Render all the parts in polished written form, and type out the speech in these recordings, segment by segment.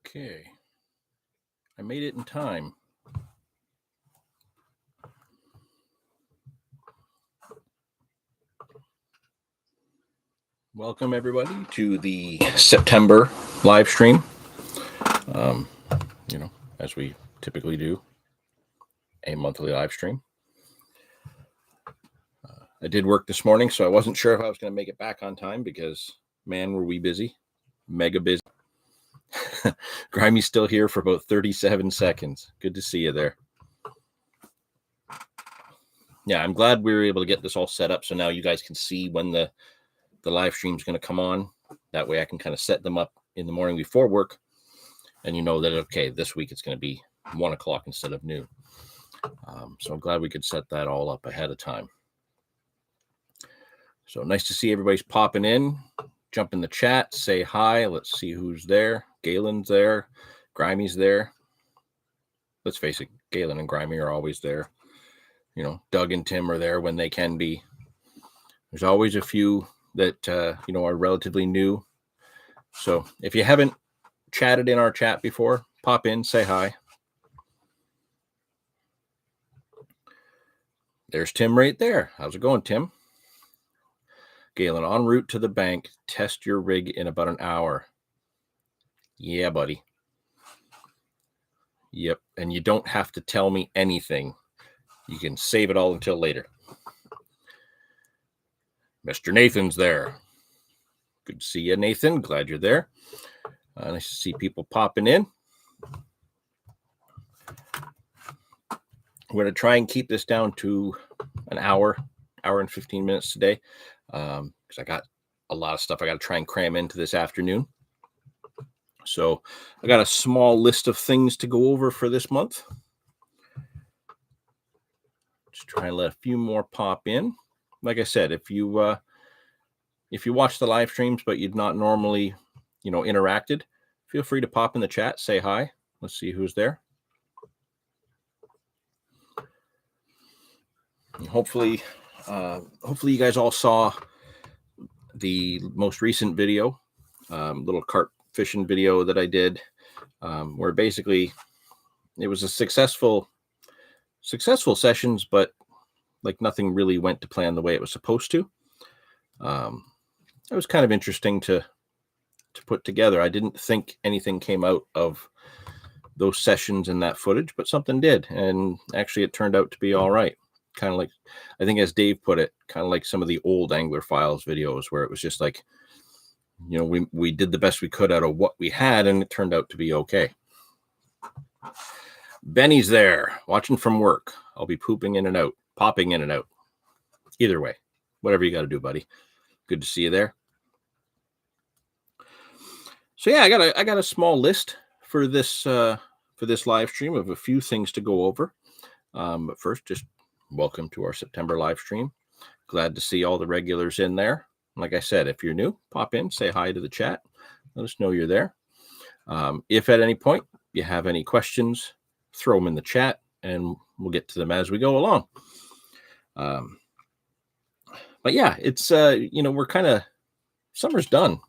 Okay. I made it in time. Welcome, everybody, to the September live stream. As we typically do, a monthly live stream. I did work this morning, so I wasn't sure if I was going to make it back on time because, man, were we busy. Mega busy. Grimey's still here for about 37 seconds. Good to see you there. Yeah, I'm glad we were able to get this all set up so now you guys can see when the live stream is going to come on. That way I can kind of set them up in the morning before work. And you know that, okay, this week it's going to be 1 o'clock instead of noon. So I'm glad we could set that all up ahead of time. So nice to see everybody's popping in. Jump in the chat, say hi. Let's see who's there. Galen's there. Grimey's there. Let's face it, Galen and Grimey are always there. You know, Doug and Tim are there when they can be. There's always a few that, are relatively new. So if you haven't chatted in our chat before, pop in, say hi. There's Tim right there. How's it going, Tim? Galen, en route to the bank. Test your rig in about an hour. Yeah, buddy. Yep. And you don't have to tell me anything. You can save it all until later. Mr. Nathan's there. Good to see you, Nathan. Glad you're there. Nice to see people popping in. We're going to try and keep this down to an hour and 15 minutes today because I got a lot of stuff I got to try and cram into this afternoon. So I got a small list of things to go over for this month. Just try and let a few more pop in. Like I said, if you watch the live streams but you'd not normally, interacted, feel free to pop in the chat, say hi. Let's see who's there. And hopefully you guys all saw the most recent video, little carp fishing video that I did, where basically it was a successful sessions, but like nothing really went to plan the way it was supposed to. It was kind of interesting to put together. I didn't think anything came out of those sessions and that footage, but something did. And actually it turned out to be all right. Kind of like, I think as Dave put it, kind of like some of the old Angler Files videos where it was just like, we did the best we could out of what we had and it turned out to be okay. Benny's there watching from work. I'll be popping in and out. Either way, whatever you got to do, buddy. Good to see you there. So yeah, I got a small list for this live stream of a few things to go over. But first, just welcome to our September live stream. Glad to see all the regulars in there. Like I said, if you're new, pop in, say hi to the chat. Let us know you're there. If at any point you have any questions, throw them in the chat and we'll get to them as we go along. But yeah, it's, we're kind of, summer's done,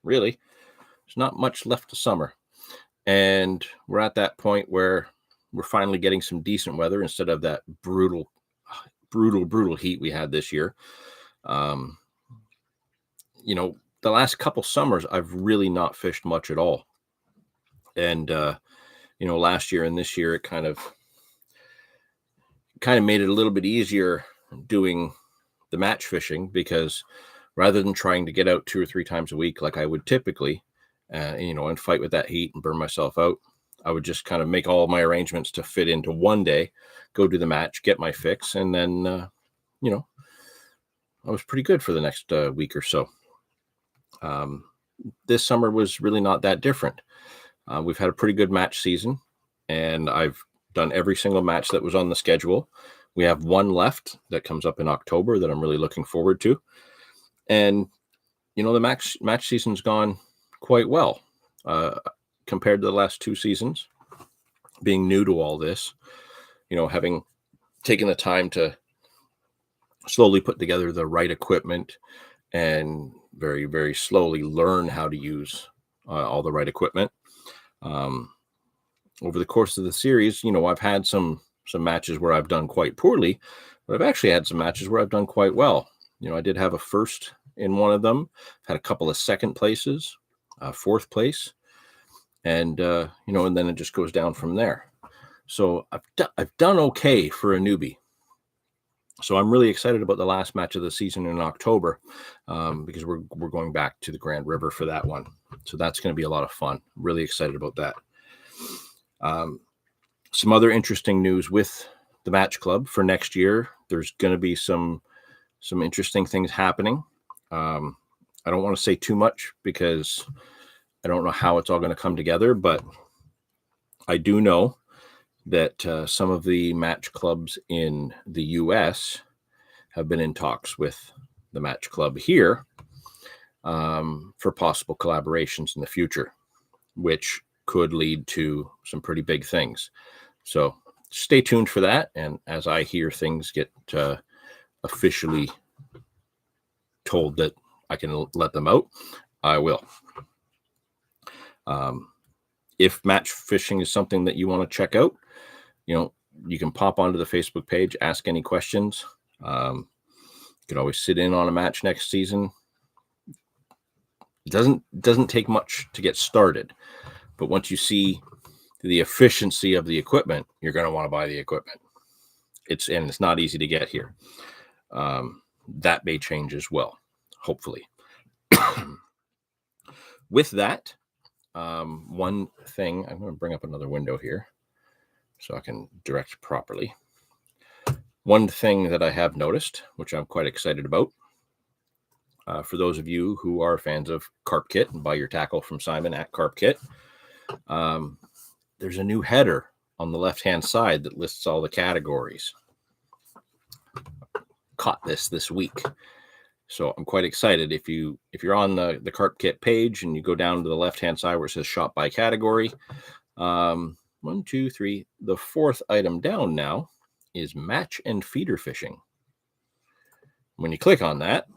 really. There's not much left of summer. And we're at that point where we're finally getting some decent weather instead of that brutal heat we had this year. The last couple summers, I've really not fished much at all. And, last year and this year, it kind of made it a little bit easier doing the match fishing because rather than trying to get out 2 or 3 times a week, like I would typically, and fight with that heat and burn myself out, I would just kind of make all my arrangements to fit into one day, go do the match, get my fix. And then, I was pretty good for the next week or so. This summer was really not that different. We've had a pretty good match season and I've done every single match that was on the schedule. We have one left that comes up in October that I'm really looking forward to. And, the match season's gone quite well compared to the last 2 seasons. Being new to all this, having taken the time to slowly put together the right equipment and very, very slowly learn how to use all the right equipment. Over the course of the series, I've had some matches where I've done quite poorly, but I've actually had some matches where I've done quite well. I did have a first in one of them, had a couple of second places, fourth place, and and then it just goes down from there. So I've done okay for a newbie. So I'm really excited about the last match of the season in October, because we're going back to the Grand River for that one. So that's going to be a lot of fun. Really excited about that. Some other interesting news with the Match Club for next year. There's going to be some interesting things happening. I don't want to say too much because I don't know how it's all going to come together, but I do know that some of the match clubs in the U.S. have been in talks with the Match Club here for possible collaborations in the future, which could lead to some pretty big things. So stay tuned for that. And as I hear things get officially told that I can let them out, I will. If match fishing is something that you want to check out, you can pop onto the Facebook page, ask any questions. You can always sit in on a match next season. It doesn't take much to get started, but once you see the efficiency of the equipment, you're going to want to buy the equipment. It's not easy to get here. That may change as well, hopefully. With that, one thing, I'm going to bring up another window here so I can direct properly. One thing that I have noticed, which I'm quite excited about, for those of you who are fans of Carp Kit and buy your tackle from Simon at Carp Kit, there's a new header on the left-hand side that lists all the categories. Caught this week. So I'm quite excited. If you're on the Carp Kit page and you go down to the left-hand side where it says shop by category, 1, 2, 3, the fourth item down now is match and feeder fishing. When you click on that,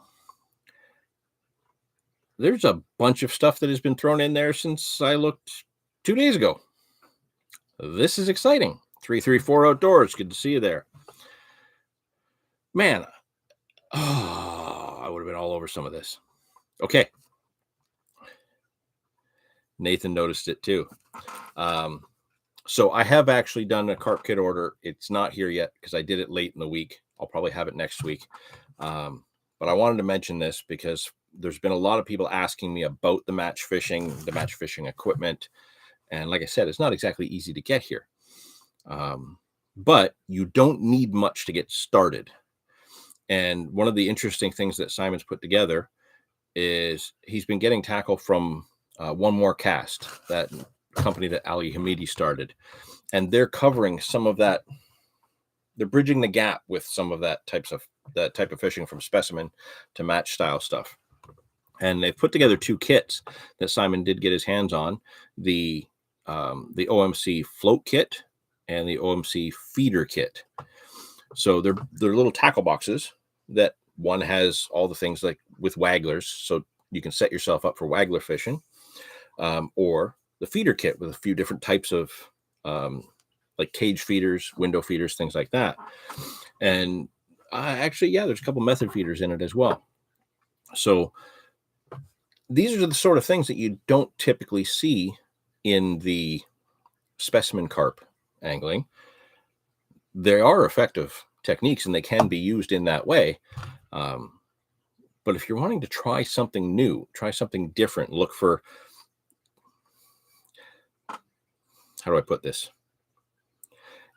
there's a bunch of stuff that has been thrown in there since I looked 2 days ago. This is exciting. 334 Outdoors. Good to see you there. Man, I would have been all over some of this. Okay. Nathan noticed it too. So I have actually done a Carp Kit order. It's not here yet because I did it late in the week. I'll probably have it next week. But I wanted to mention this because there's been a lot of people asking me about the match fishing equipment. And like I said, it's not exactly easy to get here. But you don't need much to get started. And one of the interesting things that Simon's put together is he's been getting tackle from One More Cast, that company that Ali Hamidi started. And they're covering some of that. They're bridging the gap with some of that type of fishing, from specimen to match style stuff. And they've put together 2 kits that Simon did get his hands on, the OMC float kit and the OMC feeder kit. So they're little tackle boxes that one has all the things like with wagglers, so you can set yourself up for waggler fishing, or the feeder kit with a few different types of like cage feeders, window feeders, things like that. And actually, there's a couple method feeders in it as well. So these are the sort of things that you don't typically see in the specimen carp angling. They are effective techniques and they can be used in that way. But if you're wanting to try something new, try something different, look for, how do I put this?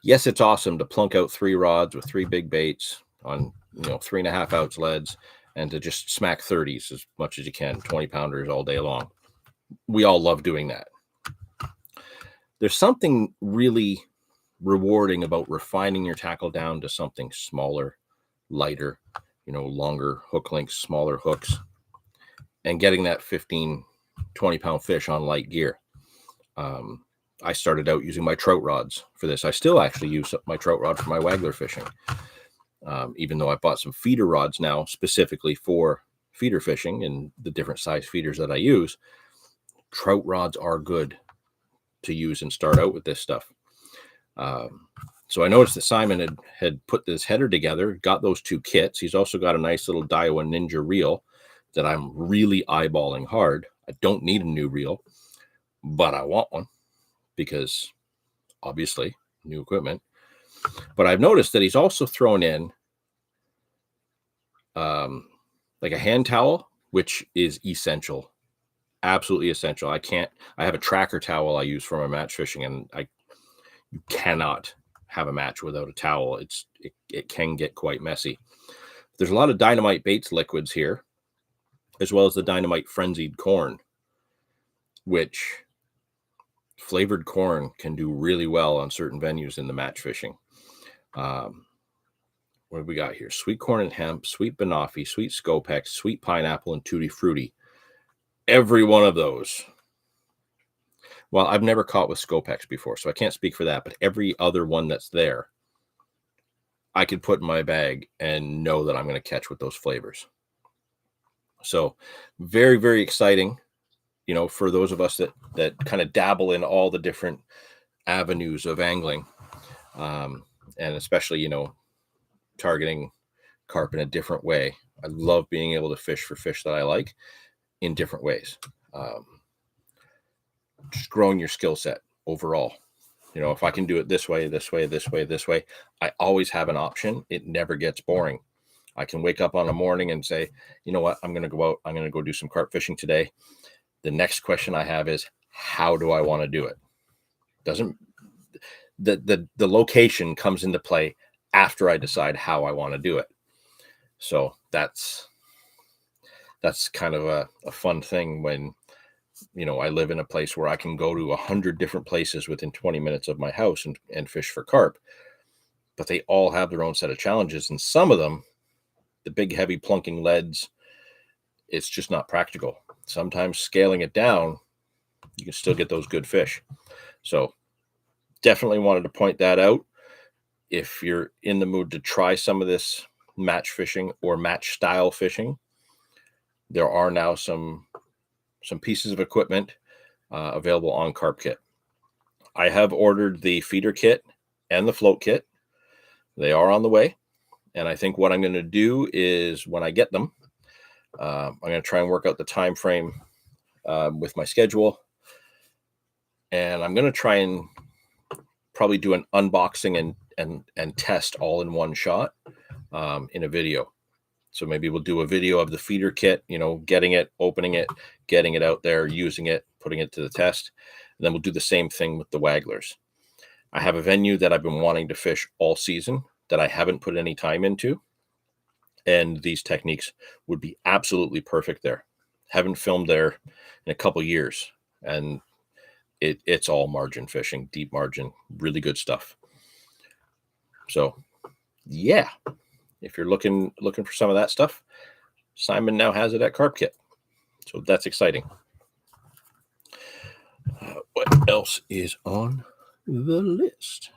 Yes, it's awesome to plunk out 3 rods with 3 big baits on 3.5 ounce leads and to just smack 30s as much as you can, 20 pounders all day long. We all love doing that. There's something really rewarding about refining your tackle down to something smaller, lighter, longer hook lengths, smaller hooks, and getting that 15, 20 pound fish on light gear. I started out using my trout rods for this. I still actually use my trout rod for my waggler fishing. Even though I bought some feeder rods now specifically for feeder fishing and the different size feeders that I use, trout rods are good to use and start out with this stuff. So I noticed that Simon had put this header together, got those 2 kits. He's also got a nice little Daiwa Ninja reel that I'm really eyeballing hard. I don't need a new reel, but I want one because obviously new equipment. But I've noticed that he's also thrown in like a hand towel, which is essential, absolutely essential. I have a tracker towel I use for my match fishing, and you cannot have a match without a towel. It can get quite messy. There's a lot of Dynamite Baits liquids here, as well as the Dynamite Frenzied Corn, which flavored corn can do really well on certain venues in the match fishing. What have we got here? Sweet corn and hemp, sweet banoffee, sweet scopex, sweet pineapple, and tutti frutti. Every one of those. Well, I've never caught with scopex before, so I can't speak for that, but every other one that's there, I could put in my bag and know that I'm going to catch with those flavors. So very, very exciting, for those of us that kind of dabble in all the different avenues of angling, and especially, targeting carp in a different way. I love being able to fish for fish that I like in different ways. Just growing your skill set overall. If I can do it this way, I always have an option. It never gets boring. I can wake up on a morning and say, you know what, I'm going to go out. I'm going to go do some carp fishing today. The next question I have is, how do I want to do it? The location comes into play after I decide how I want to do it. So that's kind of a fun thing when, I live in a place where I can go to 100 different places within 20 minutes of my house and fish for carp, but they all have their own set of challenges. And some of them, the big, heavy plunking leads, it's just not practical. Sometimes scaling it down, you can still get those good fish. So definitely wanted to point that out. If you're in the mood to try some of this match fishing or match style fishing, there are now some pieces of equipment available on Carp Kit. I have ordered the feeder kit and the float kit. They are on the way. And I think what I'm going to do is when I get them, I'm going to try and work out the time frame with my schedule. And I'm going to try and probably do an unboxing and test all in one shot in a video. So maybe we'll do a video of the feeder kit, getting it, opening it, getting it out there, using it, putting it to the test. And then we'll do the same thing with the wagglers. I have a venue that I've been wanting to fish all season that I haven't put any time into. And these techniques would be absolutely perfect there. Haven't filmed there in a couple years. And it's all margin fishing, deep margin, really good stuff. So, yeah. If you're looking for some of that stuff, Simon now has it at Carp Kit. So that's exciting. What else is on the list?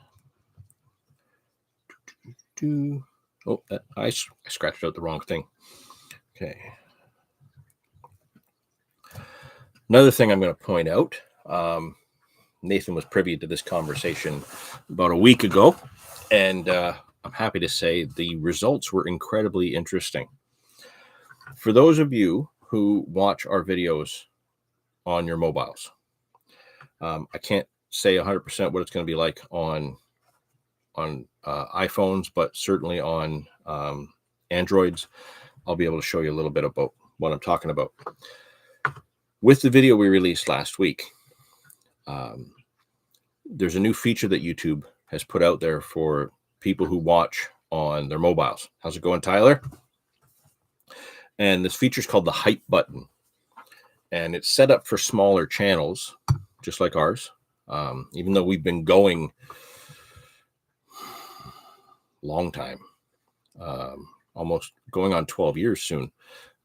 Oh, I scratched out the wrong thing. Okay. Another thing I'm going to point out, Nathan was privy to this conversation about a week ago, and I'm happy to say the results were incredibly interesting. For those of you who watch our videos on your mobiles, I can't say 100% what it's going to be like on iPhones, but certainly on Androids, I'll be able to show you a little bit about what I'm talking about. With the video we released last week, there's a new feature that YouTube has put out there for people who watch on their mobiles. How's it going, Tyler? And this feature is called the hype button. And it's set up for smaller channels, just like ours. Even though we've been going long time, almost going on 12 years soon.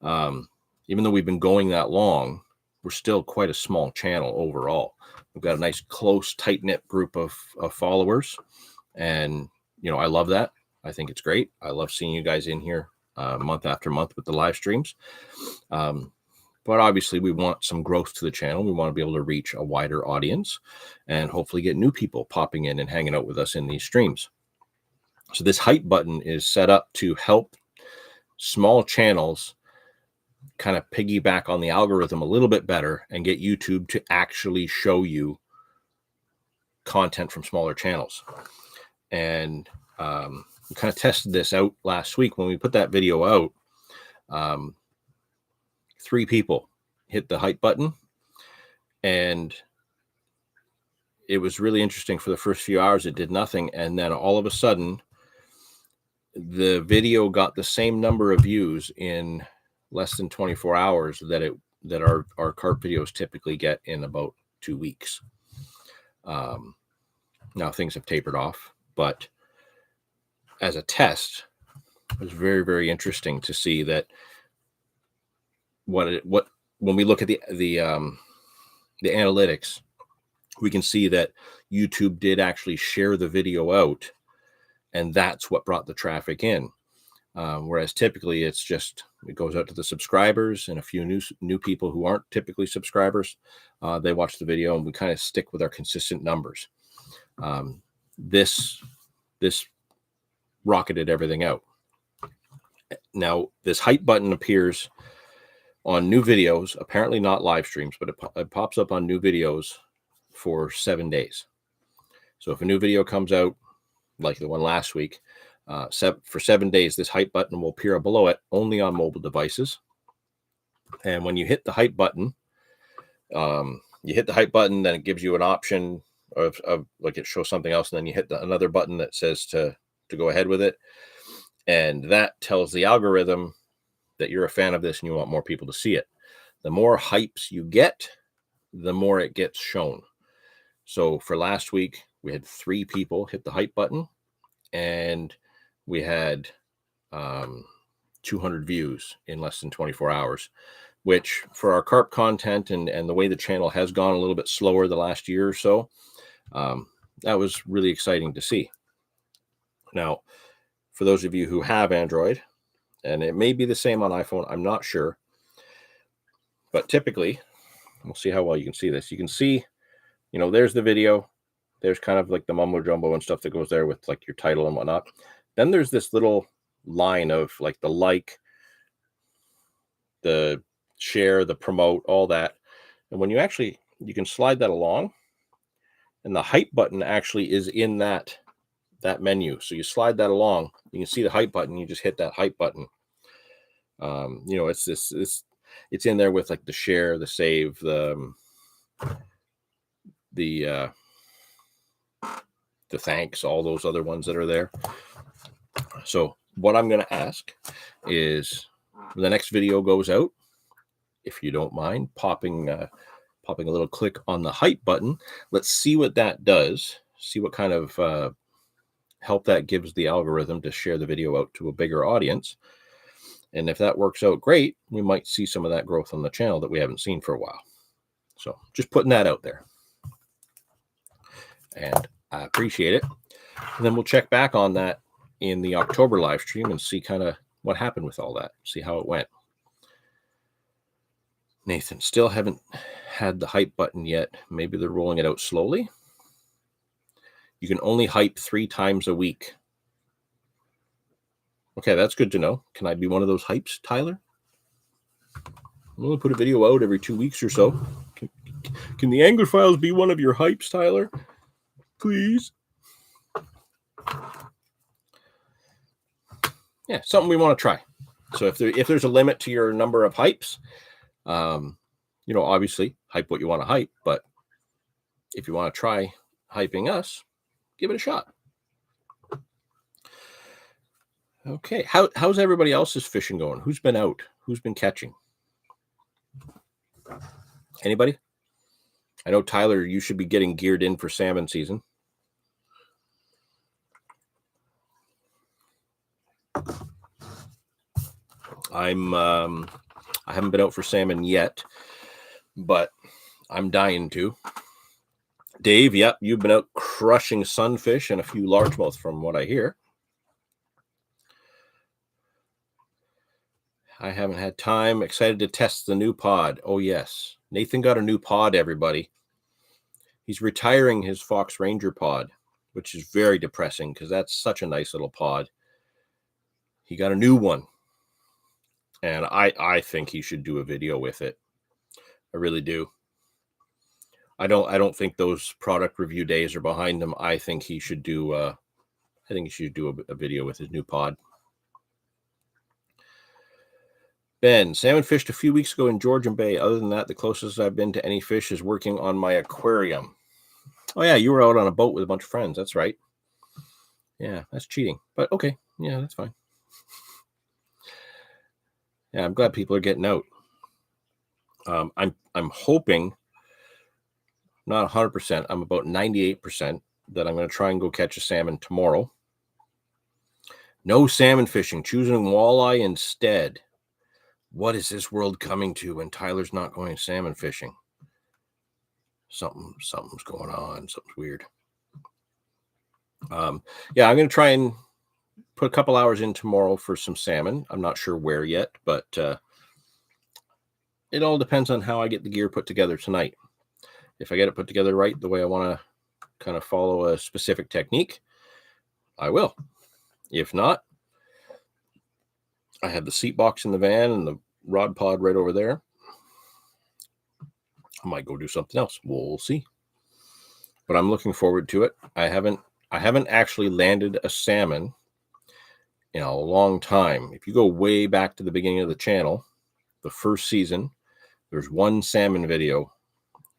Even though we've been going that long, we're still quite a small channel overall. We've got a nice, close, tight-knit group of followers. And, I love that. I think it's great. I love seeing you guys in here month after month with the live streams. But obviously, we want some growth to the channel. We want to be able to reach a wider audience and hopefully get new people popping in and hanging out with us in these streams. So this hype button is set up to help small channels kind of piggyback on the algorithm a little bit better and get YouTube to actually show you content from smaller channels. And we kind of tested this out last week when we put that video out. 3 people hit the hype button, and it was really interesting. For the first few hours, it did nothing, and then all of a sudden, the video got the same number of views in less than 24 hours that our carp videos typically get in about 2 weeks. Now things have tapered off, but as a test, it was very, very interesting to see that when we look at the analytics, we can see that YouTube did actually share the video out, and that's what brought the traffic in. Whereas typically it goes out to the subscribers and a few new people who aren't typically subscribers. They watch the video, and we kind of stick with our consistent numbers. This rocketed everything out. Now this hype button appears on new videos, apparently not live streams, but it pops up on new videos for 7 days. So if a new video comes out, like the one last week, for 7 days, this hype button will appear below it only on mobile devices. And when you hit the hype button, then it gives you an option of like it shows something else, and then you hit another button that says to go ahead with it. And that tells the algorithm that you're a fan of this and you want more people to see it. The more hypes you get, the more it gets shown. So for last week, we had 3 people hit the hype button, and we had 200 views in less than 24 hours, which for our carp content and the way the channel has gone a little bit slower the last year or so, that was really exciting to see. Now, for those of you who have Android, and it may be the same on iPhone, I'm not sure, but typically, we'll see how well you can see this. You can see, there's the video. There's kind of like the mumbo jumbo and stuff that goes there with like your title and whatnot. Then there's this little line of like the share, the promote, all that. And when you can slide that along, and the hype button actually is in that menu. So you slide that along, you can see the hype button, you just hit that hype button. It's in there with like the share, the save, the thanks, all those other ones that are there. So what I'm going to ask is, when the next video goes out, if you don't mind popping a little click on the hype button, let's see what that does. See what kind of help that gives the algorithm to share the video out to a bigger audience. And if that works out great, we might see some of that growth on the channel that we haven't seen for a while. So just putting that out there. And I appreciate it. And then we'll check back on that in the October live stream and see kind of what happened with all that. See how it went. Nathan, still haven't had the hype button yet. Maybe they're rolling it out slowly. You can only hype 3 times a week. Okay, that's good to know. Can I be one of those hypes, Tyler? We'll put a video out every 2 weeks or so. Can the Anglophiles be one of your hypes, Tyler? Please. Yeah, something we want to try. So if there's a limit to your number of hypes, obviously hype what you want to hype. But if you want to try hyping us, give it a shot. Okay, how's everybody else's fishing going? Who's been out? Who's been catching? Anybody? I know, Tyler, you should be getting geared in for salmon season. I haven't been out for salmon yet, but I'm dying to. Dave, yep, you've been out crushing sunfish and a few largemouth from what I hear. I haven't had time. Excited to test the new pod. Oh, yes. Nathan got a new pod, everybody. He's retiring his Fox Ranger pod, which is very depressing because that's such a nice little pod. He got a new one. And I think he should do a video with it. I really do. I don't think those product review days are behind him. I think he should do a video with his new pod. Ben, salmon fished a few weeks ago in Georgian Bay. Other than that, the closest I've been to any fish is working on my aquarium. Oh, yeah, you were out on a boat with a bunch of friends. That's right. Yeah, that's cheating. But okay, yeah, that's fine. Yeah, I'm glad people are getting out. I'm hoping, not 100%, I'm about 98% that I'm going to try and go catch a salmon tomorrow. No salmon fishing, choosing walleye instead. What is this world coming to when Tyler's not going salmon fishing? Something's going on. Something's weird. Yeah, I'm going to try and put a couple hours in tomorrow for some salmon. I'm not sure where yet, but it all depends on how I get the gear put together tonight. If I get it put together right, the way I want to kind of follow a specific technique, I will. If not, I have the seat box in the van and the rod pod right over there. I might go do something else. We'll see. But I'm looking forward to it. I haven't actually landed a salmon in a long time. If you go way back to the beginning of the channel, the first season, there's one salmon video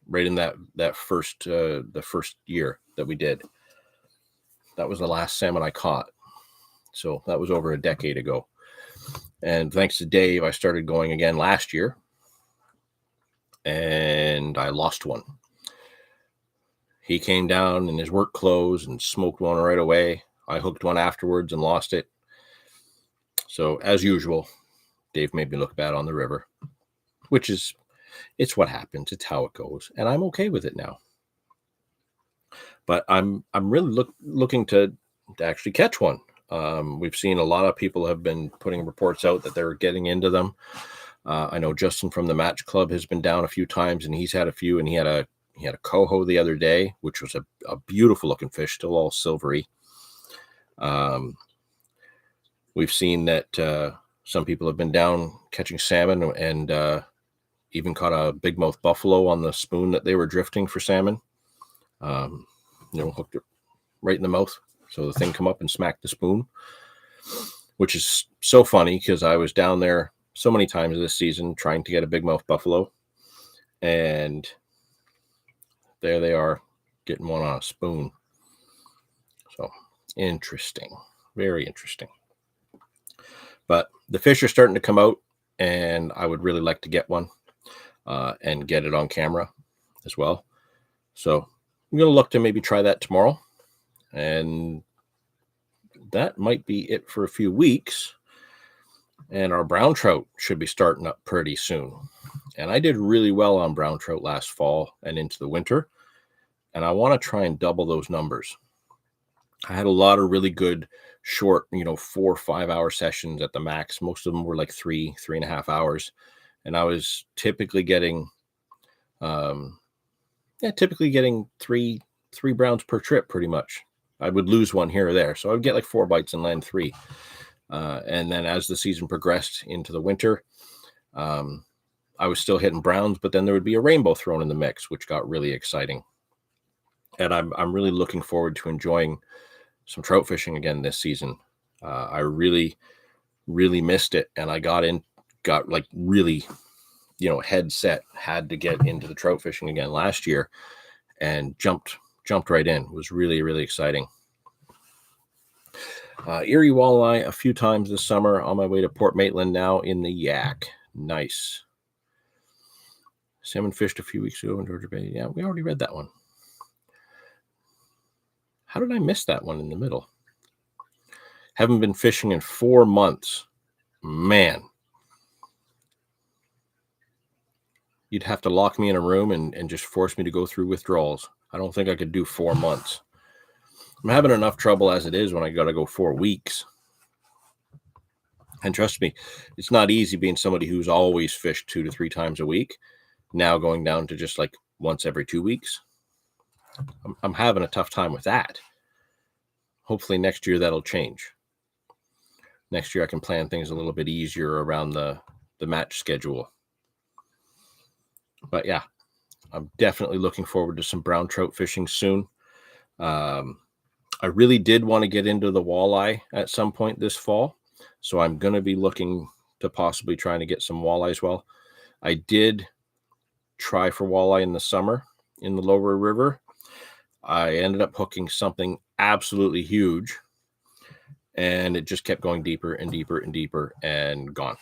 right in that first the first year that we did. That was the last salmon I caught. So that was over a decade ago. And thanks to Dave, I started going again last year. And I lost one. He came down in his work clothes and smoked one right away. I hooked one afterwards and lost it. So as usual, Dave made me look bad on the river, which is, it's what happens. It's how it goes. And I'm okay with it now. But I'm really looking to actually catch one. We've seen a lot of people have been putting reports out that they're getting into them. I know Justin from the Match Club has been down a few times, and he's had a few, and he had a coho the other day, which was a beautiful looking fish, still all silvery. We've seen that some people have been down catching salmon and even caught a big mouth buffalo on the spoon that they were drifting for salmon. Hooked it right in the mouth. So the thing come up and smacked the spoon, which is so funny because I was down there so many times this season trying to get a big mouth buffalo. And there they are getting one on a spoon. So interesting, very interesting. But the fish are starting to come out, and I would really like to get one and get it on camera as well. So I'm going to look to maybe try that tomorrow. And that might be it for a few weeks. And our brown trout should be starting up pretty soon. And I did really well on brown trout last fall and into the winter. And I want to try and double those numbers. I had a lot of really good short, 4 or 5 hour sessions at the max. Most of them were like 3.5 hours. And I was typically getting, three browns per trip pretty much. I would lose one here or there. So I would get like 4 bites and land 3. And then as the season progressed into the winter, I was still hitting browns, but then there would be a rainbow thrown in the mix, which got really exciting. And I'm really looking forward to enjoying some trout fishing again this season. I really, really missed it. And I got like really, head set, had to get into the trout fishing again last year and jumped right in. It was really, really exciting. Erie walleye a few times this summer, on my way to Port Maitland now in the Yak. Nice. Salmon fished a few weeks ago in Georgia Bay. Yeah, we already read that one. How did I miss that one in the middle? Haven't been fishing in 4 months. Man. You'd have to lock me in a room and just force me to go through withdrawals. I don't think I could do 4 months. I'm having enough trouble as it is when I got to go 4 weeks. And trust me, it's not easy being somebody who's always fished 2 to 3 times a week, now going down to just like once every 2 weeks. I'm having a tough time with that. Hopefully next year that'll change. Next year I can plan things a little bit easier around the match schedule. But yeah, I'm definitely looking forward to some brown trout fishing soon. I really did want to get into the walleye at some point this fall, so I'm going to be looking to possibly trying to get some walleye as well. I did try for walleye in the summer in the lower river. I ended up hooking something absolutely huge, and it just kept going deeper and deeper and deeper and gone.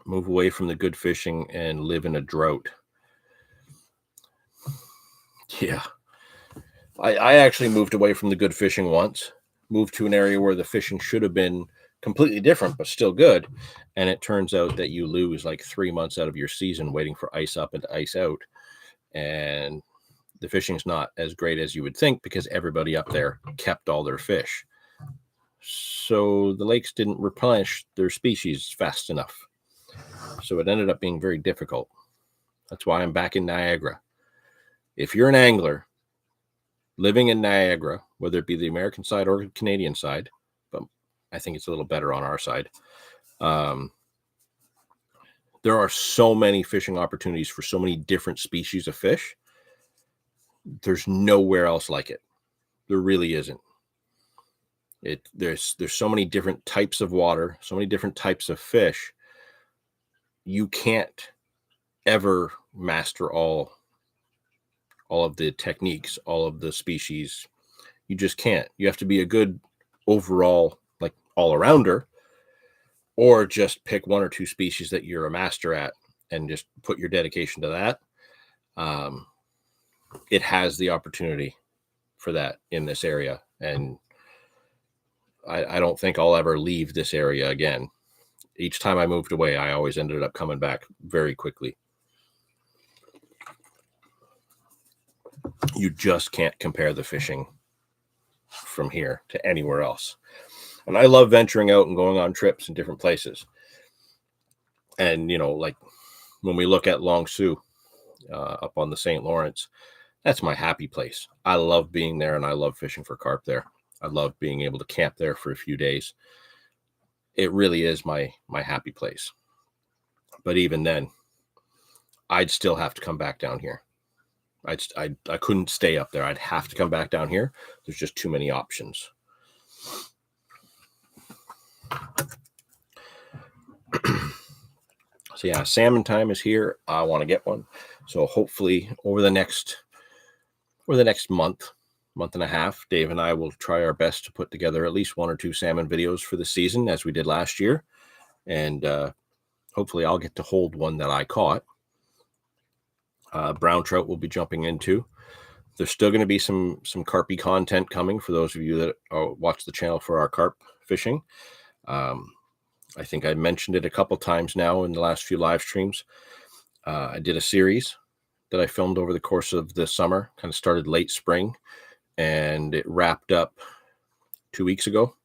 Move away from the good fishing and live in a drought. Yeah. I actually moved away from the good fishing once, moved to an area where the fishing should have been completely different, but still good. And it turns out that you lose like 3 months out of your season waiting for ice up and ice out. And the fishing's not as great as you would think because everybody up there kept all their fish. So the lakes didn't replenish their species fast enough. So it ended up being very difficult. That's why I'm back in Niagara. If you're an angler living in Niagara, whether it be the American side or Canadian side, but I think it's a little better on our side, there are so many fishing opportunities for so many different species of fish. There's nowhere else like it. There really isn't. There's so many different types of water, so many different types of fish. You can't ever master all of the techniques, all of the species. You just can't. You have to be a good overall, like all-arounder, or just pick 1 or 2 species that you're a master at and just put your dedication to that. It has the opportunity for that in this area, and I don't think I'll ever leave this area again. Each time I moved away, I always ended up coming back very quickly. You just can't compare the fishing from here to anywhere else. And I love venturing out and going on trips in different places. And, you know, like when we look at Long Sault up on the St. Lawrence, that's my happy place. I love being there and I love fishing for carp there. I love being able to camp there for a few days. It really is my happy place. But even then, I'd still have to come back down here. I couldn't stay up there. I'd have to come back down here. There's just too many options. So yeah, salmon time is here. I want to get one. So hopefully over the next month and a half, Dave and I will try our best to put together at least 1 or 2 salmon videos for the season as we did last year. And hopefully I'll get to hold one that I caught. Brown trout will be jumping into. There's still going to be some carpy content coming for those of you that watch the channel for our carp fishing. I think I mentioned it a couple times now in the last few live streams. I did a series that I filmed over the course of the summer, kind of started late spring, and it wrapped up 2 weeks ago.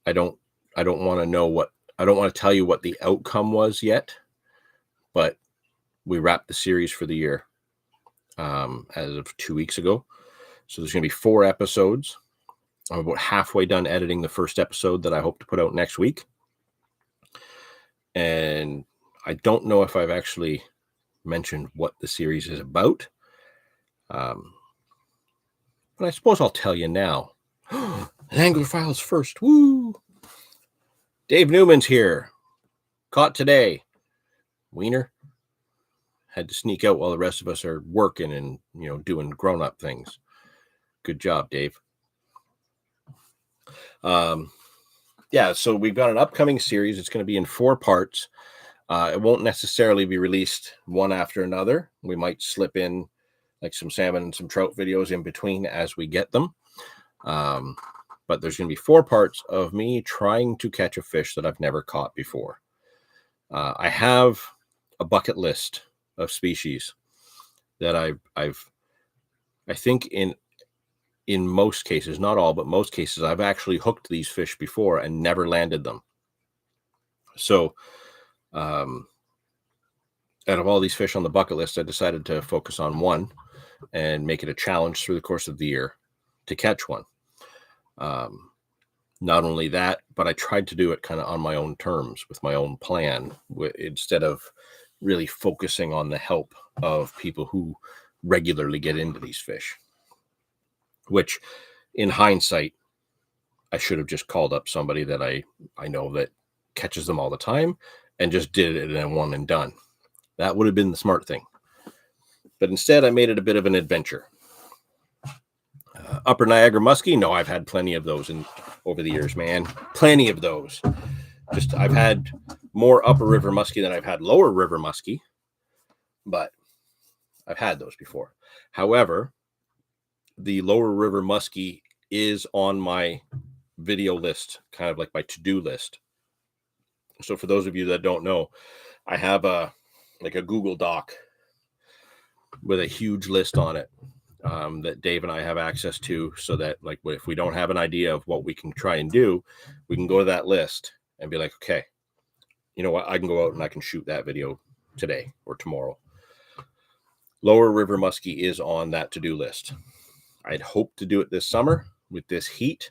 I don't want to tell you what the outcome was yet, but we wrapped the series for the year as of 2 weeks ago. So there's going to be 4 episodes. I'm about halfway done editing the first episode that I hope to put out next week. And I don't know if I've actually mentioned what the series is about. But I suppose I'll tell you now. Angler Files first. Woo! Dave Newman's here. Caught today. Wiener. Had to sneak out while the rest of us are working and, doing grown-up things. Good job, Dave. Yeah, so we've got an upcoming series. It's going to be in 4 parts. It won't necessarily be released one after another. We might slip in like some salmon and some trout videos in between as we get them. But there's going to be 4 parts of me trying to catch a fish that I've never caught before. I have a bucket list of species that I think in in most cases, not all, but most cases, I've actually hooked these fish before and never landed them. So, out of all these fish on the bucket list, I decided to focus on one and make it a challenge through the course of the year to catch one. Not only that, but I tried to do it kind of on my own terms with my own plan, instead of really focusing on the help of people who regularly get into these fish, which in hindsight, I should have just called up somebody that I know that catches them all the time and just did it in one and done. That would have been the smart thing. But instead, I made it a bit of an adventure. Upper Niagara muskie, no, I've had plenty of those over the years, man. Plenty of those. Just I've had more upper river muskie than I've had lower river muskie, but I've had those before. However, the lower river muskie is on my video list, kind of like my to-do list. So for those of you that don't know, I have a Google Doc with a huge list on it, that Dave and I have access to, so that like if we don't have an idea of what we can try and do, we can go to that list and be like, okay, you know what, I can go out and I can shoot that video today or tomorrow. Lower river muskie is on that to-do list. I'd hoped to do it this summer. With this heat,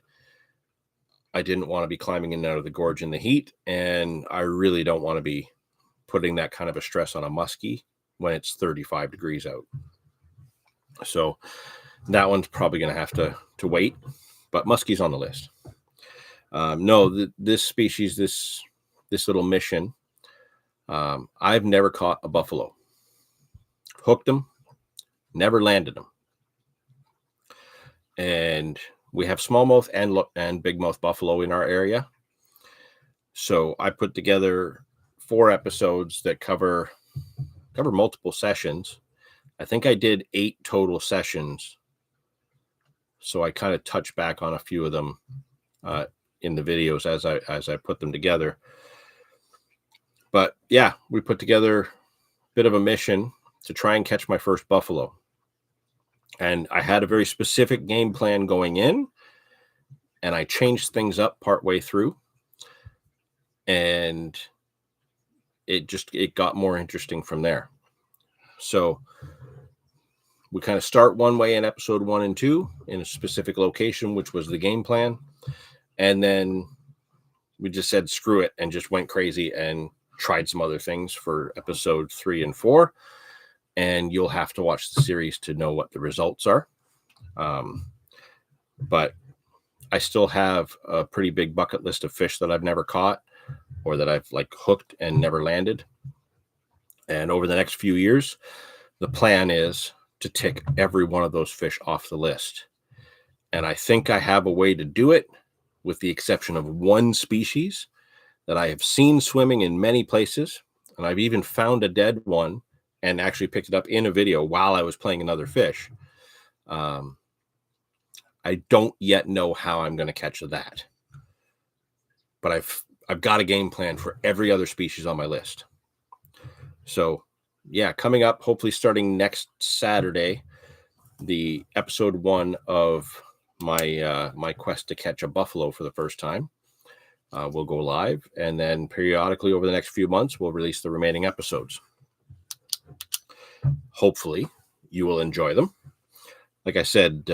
I didn't want to be climbing in and out of the gorge in the heat, and I really don't want to be putting that kind of a stress on a muskie when it's 35 degrees out. So that one's probably going to have to wait, but muskie's on the list. This species, this little mission, I've never caught a buffalo. Hooked them, never landed them. And we have smallmouth and bigmouth buffalo in our area. So I put together 4 episodes that cover multiple sessions. I think I did 8 total sessions. So I kind of touched back on a few of them in the videos as I put them together. But yeah, we put together a bit of a mission to try and catch my first buffalo. And I had a very specific game plan going in, and I changed things up partway through, and it got more interesting from there. So we kind of start one way in episode 1 and 2 in a specific location, which was the game plan. And then we just said, screw it, and just went crazy and tried some other things for episode 3 and 4. And you'll have to watch the series to know what the results are. But I still have a pretty big bucket list of fish that I've never caught, or that I've like hooked and never landed. And over the next few years, the plan is to tick every one of those fish off the list. And I think I have a way to do it, with the exception of one species that I have seen swimming in many places. And I've even found a dead one and actually picked it up in a video while I was playing another fish. I don't yet know how I'm going to catch that, but I've got a game plan for every other species on my list. So yeah, coming up, hopefully starting next Saturday, the episode 1 of my quest to catch a buffalo for the first time will go live, and then periodically over the next few months, we'll release the remaining episodes. Hopefully you will enjoy them. Like I said,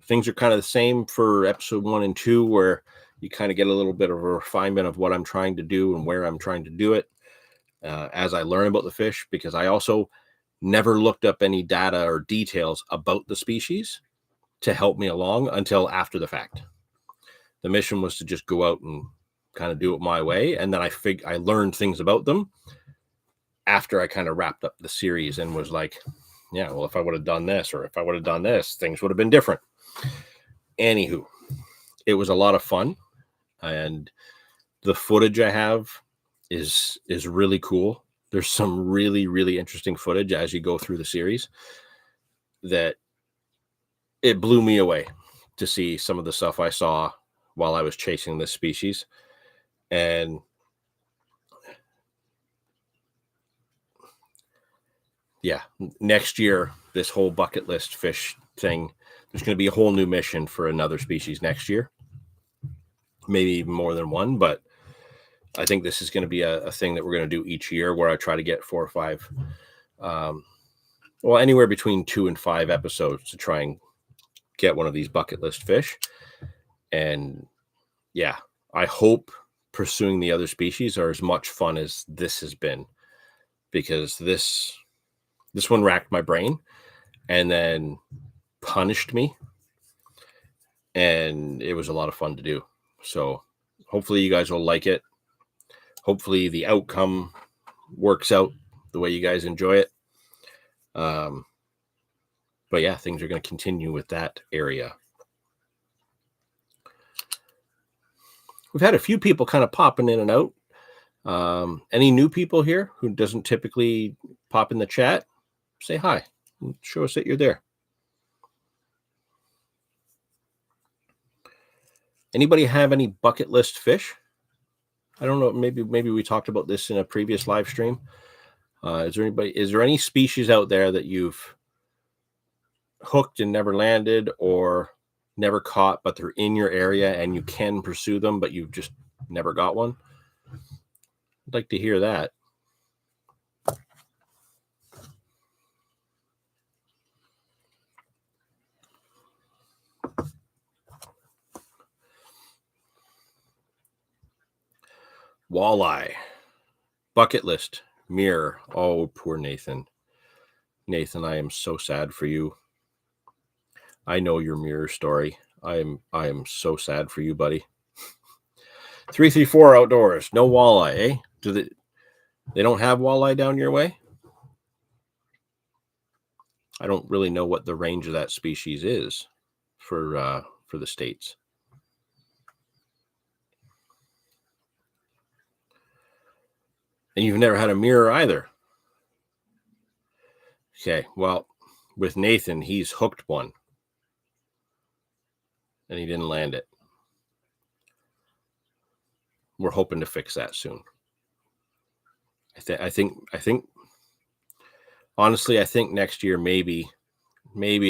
things are kind of the same for episode 1 and 2, where you kind of get a little bit of a refinement of what I'm trying to do and where I'm trying to do it as I learn about the fish, because I also never looked up any data or details about the species to help me along until after the fact. The mission was to just go out and kind of do it my way, and then I learned things about them after I kind of wrapped up the series and was like, yeah, well, if I would have done this, or if I would have done this, things would have been different. Anywho, it was a lot of fun, and the footage I have is really cool. There's some really, really interesting footage as you go through the series that it blew me away to see some of the stuff I saw while I was chasing this species. And yeah, next year, this whole bucket list fish thing, there's going to be a whole new mission for another species next year, maybe even more than one. But I think this is going to be a thing that we're going to do each year, where I try to get 4 or 5, well, anywhere between 2 and 5 episodes to try and get one of these bucket list fish. And yeah, I hope pursuing the other species are as much fun as this has been, because this one racked my brain and then punished me, and it was a lot of fun to do. So hopefully you guys will like it. Hopefully the outcome works out the way you guys enjoy it. But yeah, things are going to continue with that area. We've had a few people kind of popping in and out. Any new people here who doesn't typically pop in the chat, say hi. Show us that you're there. Anybody have any bucket list fish? I don't know. Maybe we talked about this in a previous live stream. Is there any species out there that you've hooked and never landed, or never caught, but they're in your area and you can pursue them, but you've just never got one? I'd like to hear that. Walleye, bucket list, mirror. Oh, poor Nathan. Nathan, I am so sad for you. I know your mirror story. I am so sad for you, buddy. 334 outdoors, no walleye, eh? They don't have walleye down your way? I don't really know what the range of that species is for the States. And you've never had a mirror either. Okay, well, with Nathan, he's hooked one, and he didn't land it. We're hoping to fix that soon. I think honestly, I think next year maybe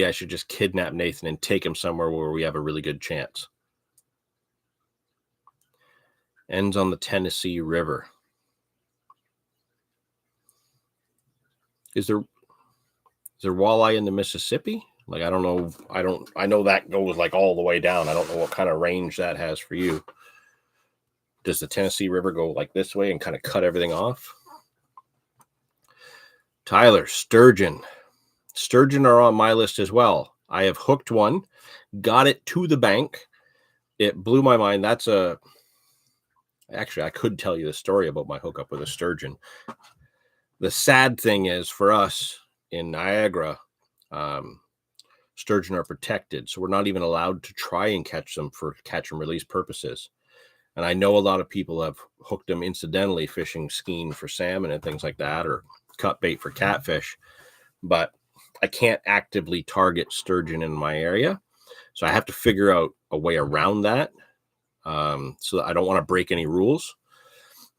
I should just kidnap Nathan and take him somewhere where we have a really good chance. Ends on the Tennessee River. Is there walleye in the Mississippi? Like, I don't know. I know that goes like all the way down. I don't know what kind of range that has for you. Does the Tennessee River go like this way and kind of cut everything off? Tyler, sturgeon. Sturgeon are on my list as well. I have hooked one, got it to the bank. It blew my mind. Actually, I could tell you the story about my hookup with a sturgeon. The sad thing is, for us in Niagara, sturgeon are protected, so we're not even allowed to try and catch them for catch and release purposes. And I know a lot of people have hooked them incidentally, fishing skein for salmon and things like that, or cut bait for catfish. But I can't actively target sturgeon in my area, so I have to figure out a way around that. So I don't want to break any rules.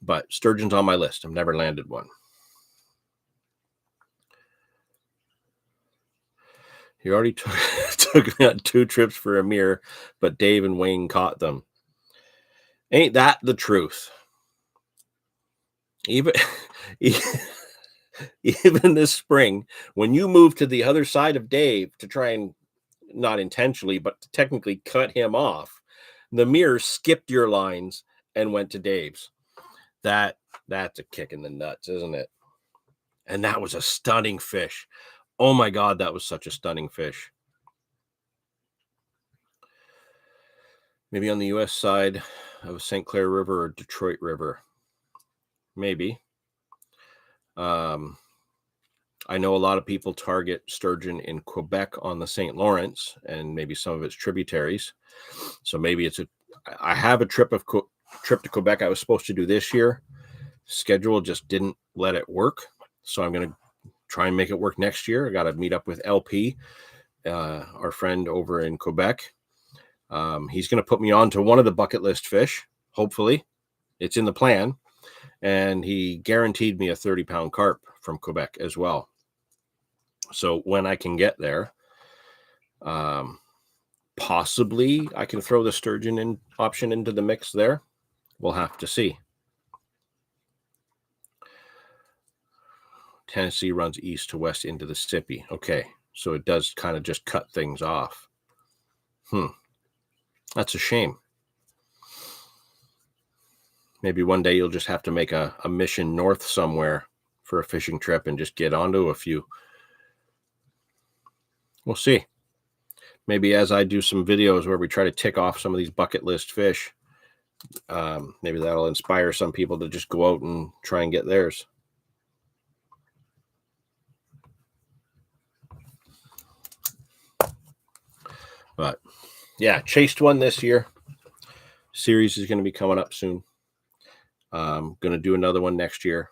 But sturgeon's on my list. I've never landed one. He already took me on 2 trips for a mirror, but Dave and Wayne caught them. Ain't that the truth? Even this spring, when you moved to the other side of Dave to try and, not intentionally, but to technically cut him off, the mirror skipped your lines and went to Dave's. That's a kick in the nuts, isn't it? And that was a stunning fish. Oh my God, that was such a stunning fish. Maybe on the U.S. side of St. Clair River or Detroit River. Maybe. I know a lot of people target sturgeon in Quebec on the St. Lawrence and maybe some of its tributaries. So maybe I have a trip to Quebec I was supposed to do this year. Schedule just didn't let it work. So I'm going to try and make it work next year. I got to meet up with LP, our friend over in Quebec. He's going to put me on to one of the bucket list fish. Hopefully it's in the plan. And he guaranteed me a 30-pound carp from Quebec as well. So when I can get there, Possibly I can throw the sturgeon option into the mix there. We'll have to see. Tennessee runs east to west into the Mississippi. Okay, so it does kind of just cut things off. That's a shame. Maybe one day you'll just have to make a mission north somewhere for a fishing trip and just get onto a few. We'll see. Maybe as I do some videos where we try to tick off some of these bucket list fish, maybe that'll inspire some people to just go out and try and get theirs. But yeah, chased one this year. Series is going to be coming up soon. Going to do another one next year.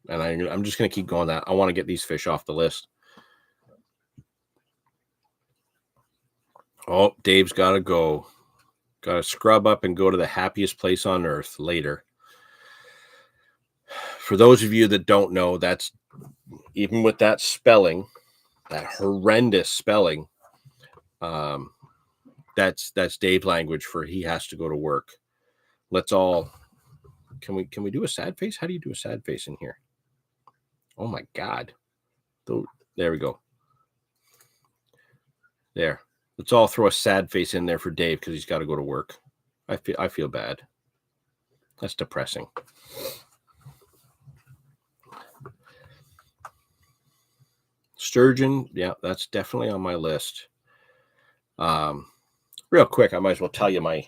And I'm just going to keep going that. I want to get these fish off the list. Oh, Dave's got to go. Got to scrub up and go to the happiest place on earth later. For those of you that don't know, that's even with that spelling, that horrendous spelling, that's Dave language for he has to go to work. Let's all, can we do a sad face? How do you do a sad face in here? Oh my God. There we go. There. Let's all throw a sad face in there for Dave because he's got to go to work. I feel bad. That's depressing. Sturgeon, yeah, that's definitely on my list. Real quick, I might as well tell you my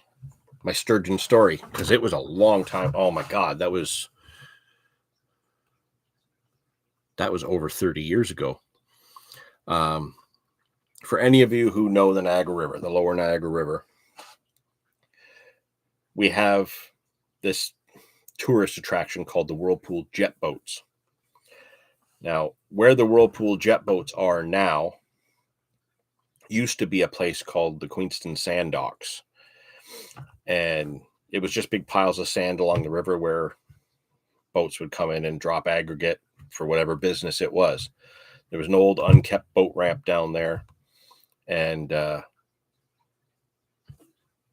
sturgeon story because it was a long time. Oh my God, that was over 30 years ago. For any of you who know the Niagara River, the lower Niagara River, we have this tourist attraction called the Whirlpool jet boats. Now, where the Whirlpool jet boats are now used to be a place called the Queenston Sand Docks. And it was just big piles of sand along the river where boats would come in and drop aggregate for whatever business it was. There was an old unkept boat ramp down there. And the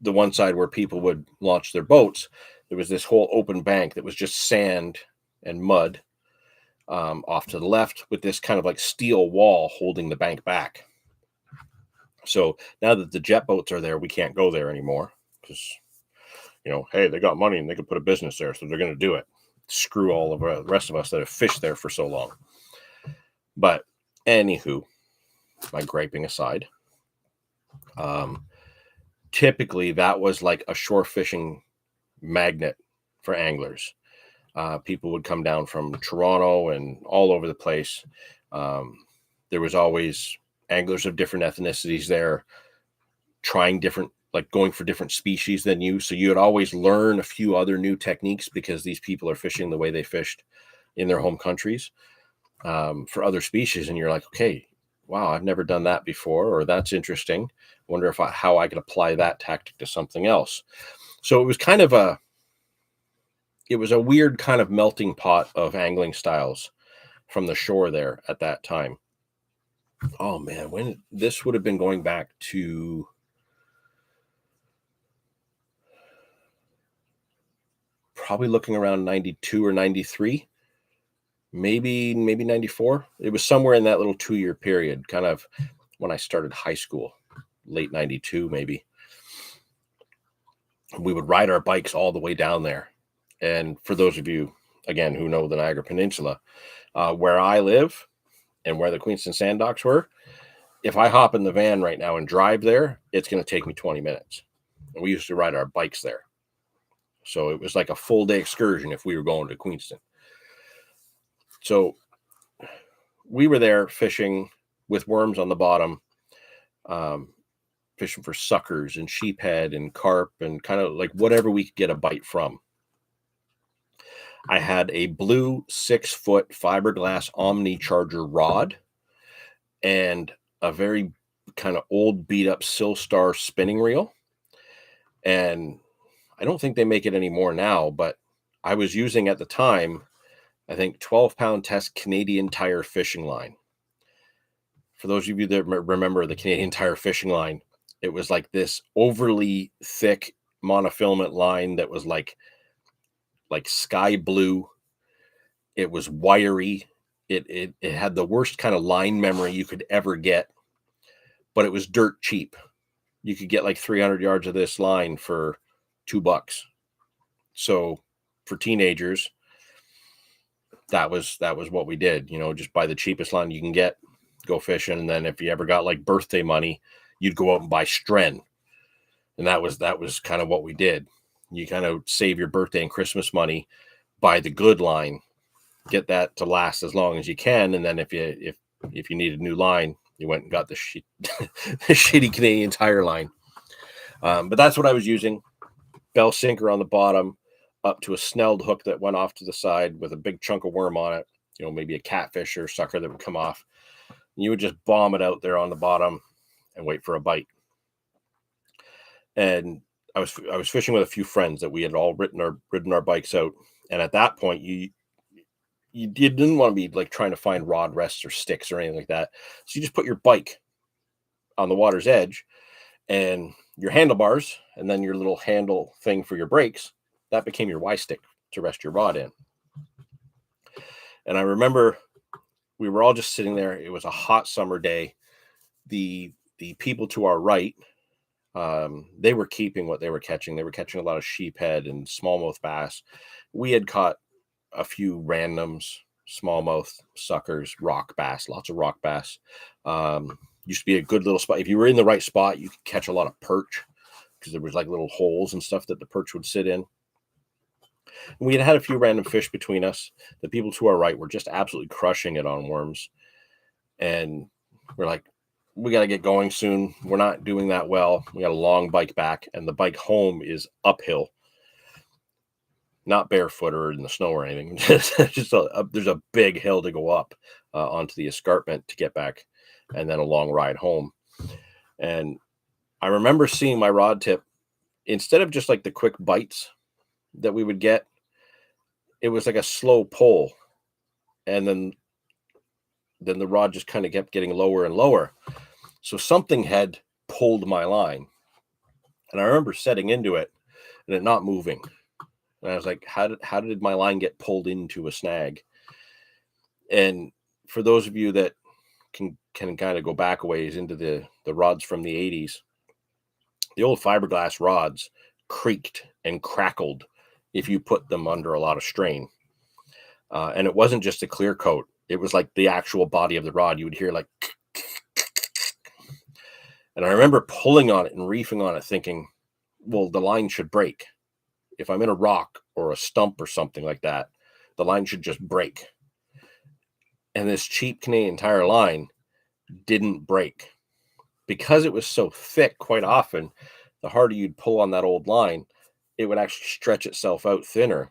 one side where people would launch their boats, there was this whole open bank that was just sand and mud off to the left with this kind of like steel wall holding the bank back. So now that the jet boats are there, we can't go there anymore because, hey, they got money and they could put a business there, so they're going to do it. Screw all of the rest of us that have fished there for so long. But anywho, my griping aside, typically that was like a shore fishing magnet for anglers. People would come down from Toronto and all over the place. There was always anglers of different ethnicities there trying different, like going for different species than you. So you would always learn a few other new techniques because these people are fishing the way they fished in their home countries for other species. And you're like, okay, wow, I've never done that before, or that's interesting. Wonder how I could apply that tactic to something else. So it was kind of a weird kind of melting pot of angling styles from the shore there at that time. Oh man, when this would have been going back to probably looking around 92 or 93, maybe 94. It was somewhere in that little 2-year period, kind of when I started high school, late 92 maybe. We would ride our bikes all the way down there. And for those of you, again, who know the Niagara Peninsula, where I live and where the Queenston Sand Docks were, if I hop in the van right now and drive there, it's going to take me 20 minutes. And we used to ride our bikes there. So it was like a full day excursion if we were going to Queenston. So we were there fishing with worms on the bottom, fishing for suckers and sheephead and carp and kind of like whatever we could get a bite from. I had a blue 6-foot fiberglass Omni Charger rod and a very kind of old beat up Silstar spinning reel. And I don't think they make it anymore now, but I was using at the time, I think 12-pound test Canadian Tire fishing line. For those of you that remember the Canadian Tire fishing line, it was like this overly thick monofilament line that was like sky blue. It was wiry. It had the worst kind of line memory you could ever get, but it was dirt cheap. You could get like 300 yards of this line for $2. So for teenagers, that was what we did. Just buy the cheapest line you can get, go fishing, and then if you ever got like birthday money, you'd go out and buy Stren, and that was kind of what we did. You kind of save your birthday and Christmas money, buy the good line, get that to last as long as you can, and then if you need a new line, you went and got the shitty Canadian Tire line. But that's what I was using. Bell sinker on the bottom, up to a snelled hook that went off to the side with a big chunk of worm on it. Maybe a catfish or sucker that would come off. And you would just bomb it out there on the bottom and wait for a bite. And I was fishing with a few friends that we had all ridden our bikes out. And at that point, you didn't want to be like trying to find rod rests or sticks or anything like that. So you just put your bike on the water's edge and your handlebars, and then your little handle thing for your brakes. That became your Y stick to rest your rod in. And I remember we were all just sitting there. It was a hot summer day. The people to our right, they were keeping what they were catching. They were catching a lot of sheephead and smallmouth bass. We had caught a few randoms, smallmouth, suckers, rock bass, lots of rock bass. Used to be a good little spot. If you were in the right spot, you could catch a lot of perch because there was like little holes and stuff that the perch would sit in. And we had a few random fish between us. The people to our right were just absolutely crushing it on worms. And we're like, we got to get going soon. We're not doing that well. We got a long bike back, and the bike home is uphill. Not barefoot or in the snow or anything. There's a big hill to go up onto the escarpment to get back, and then a long ride home. And I remember seeing my rod tip, instead of just like the quick bites that we would get, it was like a slow pull, and then the rod just kind of kept getting lower and lower. So something had pulled my line, and I remember setting into it and it not moving. And I was like, how did my line get pulled into a snag? And for those of you that can kind of go back a ways into the rods from the 80s, the old fiberglass rods creaked and crackled if you put them under a lot of strain. And it wasn't just a clear coat. It was like the actual body of the rod. You would hear like, and I remember pulling on it and reefing on it thinking, well, the line should break. If I'm in a rock or a stump or something like that, the line should just break. And this cheap Canadian Tire line didn't break. Because it was so thick, quite often, the harder you'd pull on that old line, it would actually stretch itself out thinner,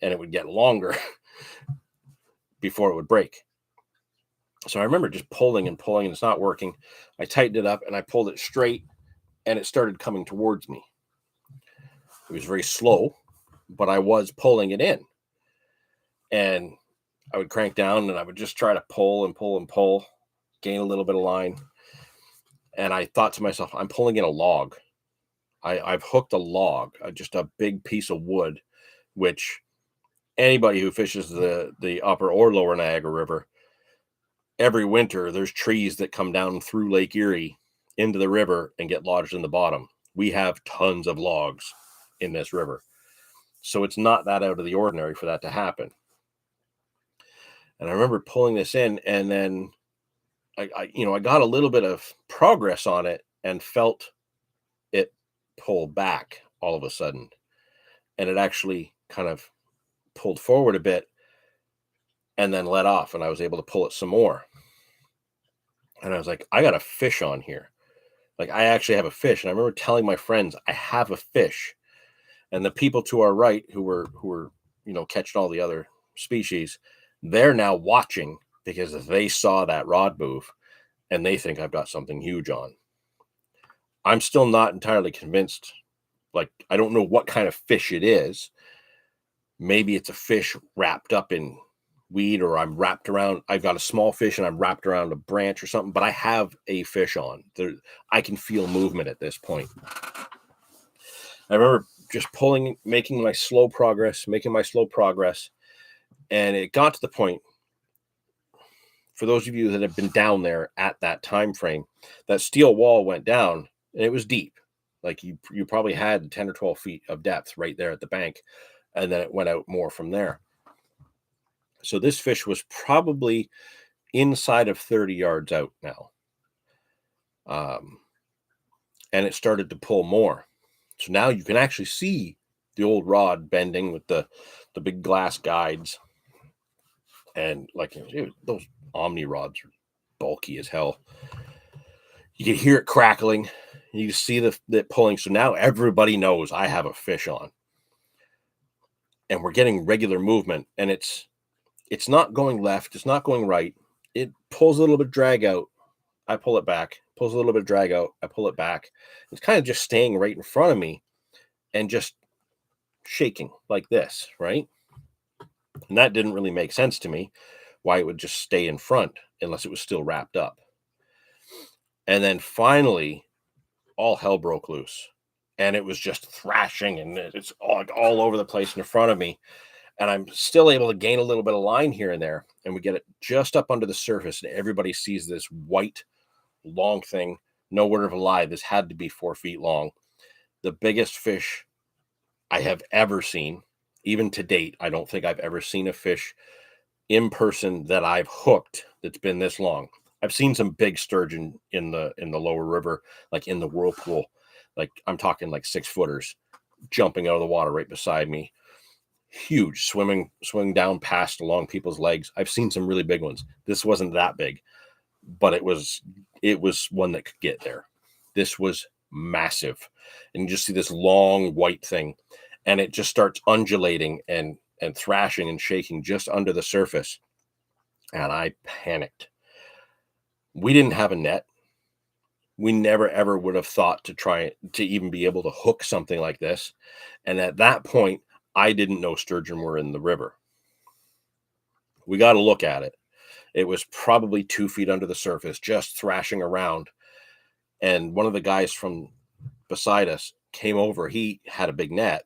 and it would get longer before it would break. So I remember just pulling and pulling, and it's not working. I tightened it up, and I pulled it straight, and it started coming towards me. It was very slow, but I was pulling it in. And I would crank down, and I would just try to pull and pull and pull, gain a little bit of line. And I thought to myself, I'm pulling in a log. I've hooked a log, just a big piece of wood, which anybody who fishes the upper or lower Niagara River, every winter, there's trees that come down through Lake Erie into the river and get lodged in the bottom. We have tons of logs in this river. So it's not that out of the ordinary for that to happen. And I remember pulling this in, and then I got a little bit of progress on it and felt it pull back all of a sudden. And it actually kind of pulled forward a bit and then let off, and I was able to pull it some more. And I was like, I got a fish on here. Like, I actually have a fish. And I remember telling my friends, I have a fish. And the people to our right who were catching all the other species, they're now watching because they saw that rod move and they think I've got something huge on. I'm still not entirely convinced. Like, I don't know what kind of fish it is. Maybe it's a fish wrapped up in weed, or I'm wrapped around, I've got a small fish and I'm wrapped around a branch or something, but I have a fish on there. I can feel movement at this point. I remember just making my slow progress. And it got to the point, for those of you that have been down there at that time frame, that steel wall went down and it was deep. Like you probably had 10 or 12 feet of depth right there at the bank. And then it went out more from there. So this fish was probably inside of 30 yards out now. And it started to pull more. So now you can actually see the old rod bending with the big glass guides. And like, dude, those Omni rods are bulky as hell. You can hear it crackling. You see the pulling. So now everybody knows I have a fish on. And we're getting regular movement. And it's not going left. It's not going right. It pulls a little bit drag out. I pull it back. Pulls a little bit of drag out. I pull it back. It's kind of just staying right in front of me and just shaking like this, right? And that didn't really make sense to me, why it would just stay in front unless it was still wrapped up. And then finally, all hell broke loose. And it was just thrashing, and it's all over the place in front of me. And I'm still able to gain a little bit of line here and there. And we get it just up under the surface, and everybody sees this white, long thing. No word of a lie, this had to be 4 feet long. The biggest fish I have ever seen. Even to date, I don't think I've ever seen a fish in person that I've hooked that's been this long. I've seen some big sturgeon in the lower river, like in the whirlpool. Like I'm talking like 6 footers jumping out of the water right beside me. Huge, swimming down past along people's legs. I've seen some really big ones. This wasn't that big, but it was one that could get there. This was massive. And you just see this long white thing, and it just starts undulating and thrashing and shaking just under the surface. And I panicked. We didn't have a net. We never ever would have thought to try to even be able to hook something like this. And at that point, I didn't know sturgeon were in the river. We got to look at it. It was probably 2 feet under the surface, just thrashing around. And one of the guys from beside us came over. He had a big net.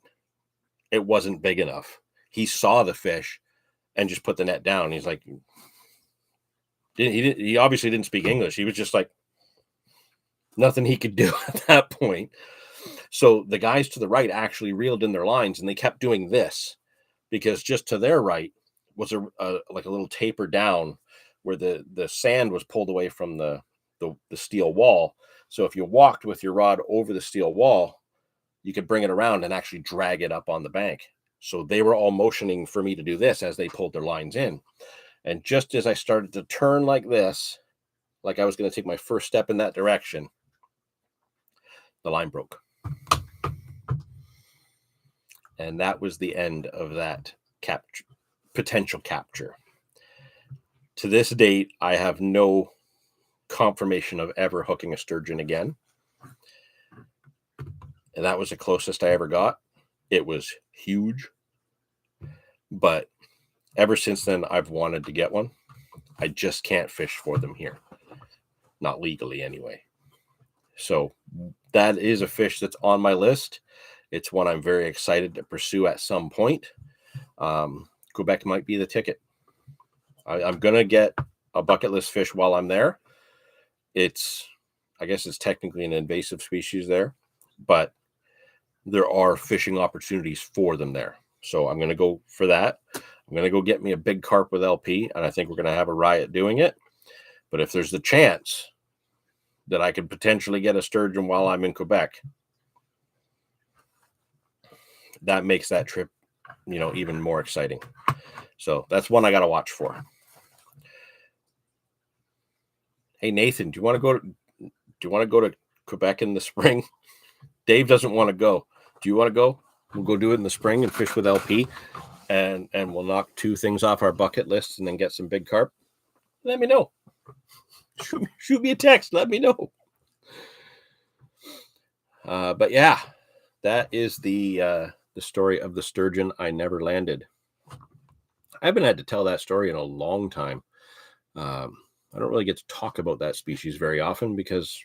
It wasn't big enough. He saw the fish and just put the net down. He's like, he obviously didn't speak English. He was just like, nothing he could do at that point. So the guys to the right actually reeled in their lines, and they kept doing this because just to their right was like a little taper down where the sand was pulled away from the steel wall. So if you walked with your rod over the steel wall, you could bring it around and actually drag it up on the bank. So they were all motioning for me to do this as they pulled their lines in. And just as I started to turn like this, like I was going to take my first step in that direction, the line broke. And that was the end of that potential capture. To this date, I have no confirmation of ever hooking a sturgeon again. And that was the closest I ever got. It was huge. But ever since then, I've wanted to get one. I just can't fish for them here. Not legally, anyway. So that is a fish that's on my list. It's one I'm very excited to pursue at some point. Quebec might be the ticket. I'm going to get a bucket list fish while I'm there. I guess it's technically an invasive species there, but there are fishing opportunities for them there. So I'm going to go for that. I'm going to go get me a big carp with LP, and I think we're going to have a riot doing it. But if there's the chance that I could potentially get a sturgeon while I'm in Quebec, that makes that trip, even more exciting. So that's one I got to watch for. Hey, Nathan, do you want to go to Quebec in the spring? Dave doesn't want to go. Do you want to go? We'll go do it in the spring and fish with LP, and we'll knock 2 things off our bucket list and then get some big carp. Let me know. Shoot me a text. Let me know. But yeah, that is the story of the sturgeon I never landed. I haven't had to tell that story in a long time. I don't really get to talk about that species very often because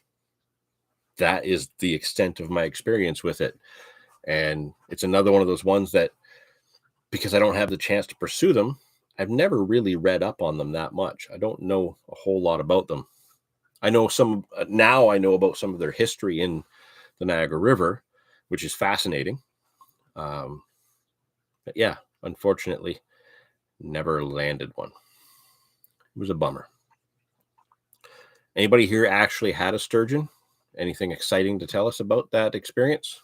that is the extent of my experience with it. And it's another one of those ones that, because I don't have the chance to pursue them, I've never really read up on them that much. I don't know a whole lot about them. I know some now. I know about some of their history in the Niagara River, which is fascinating. But yeah, unfortunately, never landed one. It was a bummer. Anybody here actually had a sturgeon? Anything exciting to tell us about that experience?